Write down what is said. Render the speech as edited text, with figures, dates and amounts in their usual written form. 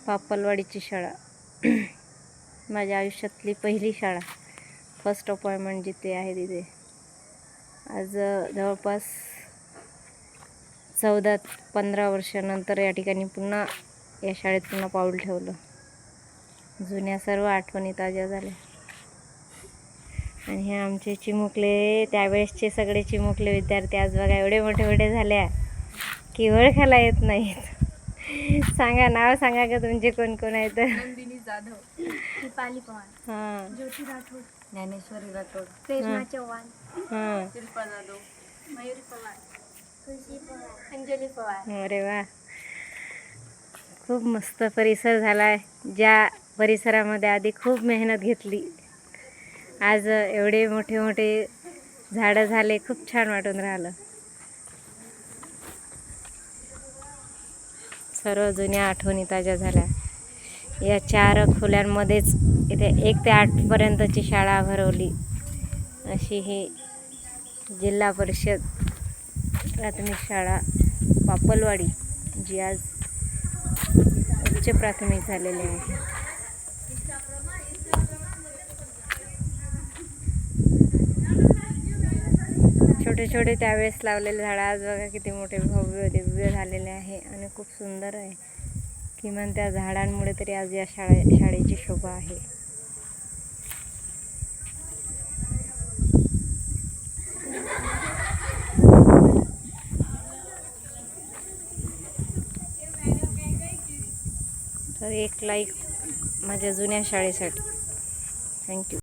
पापलवाडीची शाळा माझ्या आयुष्यातली पहिली शाळा, फर्स्ट अपॉइंटमेंट जिथे आहे तिथे. आज जवळपास 14-15 वर्षानंतर या ठिकाणी पुन्हा या शाळेत पुन्हा पाऊल ठेवलं. जुन्या सर्व आठवणी ताज्या झाल्या. आणि हे आमचे चिमुकले, त्यावेळेसचे सगळे चिमुकले विद्यार्थी आज बघा एवढे मोठे मोठे झाल्या की ओळखायला येत नाहीत. सांगा, नाव सांगा का तुमचे कोण कोण आहेत? नंदिनी जाधव, दीपाली पवार, हां ज्योती राठोड, ज्ञानेश्वरी राठोड, प्रेरणा चव्हाण, हां शिल्पा जाधव, मयुरी पवार, खुशी पवार, अंजली पवार. अरे वा, खूप मस्त परिसर झाला आहे. ज्या परिसरामध्ये आधी खूप मेहनत घेतली, आज एवढे मोठे मोठे झाडं झाले. खूप छान वाटून राहिलं. सर्व जुन्या आठवणी ताज्या झाल्या. या 4 खोल्यांमध्येच इथे 1 ते 8 पर्यंतची शाळा भरवली. अशी ही जिल्हा परिषद प्राथमिक शाळा पापलवाडी, जी आज उच्च प्राथमिक झालेली आहे. छोटे छोटे त्यावेळेस लावलेले झाडं आज बघा किती मोठे भव्य दिव्य झालेले आहे आणि खूप सुंदर आहे. किमान त्या झाडांमुळे तरी आज या शाळेची शोभा आहे. तर 1 लाईक माझ्या जुन्या शाळेसाठी. थँक्यू.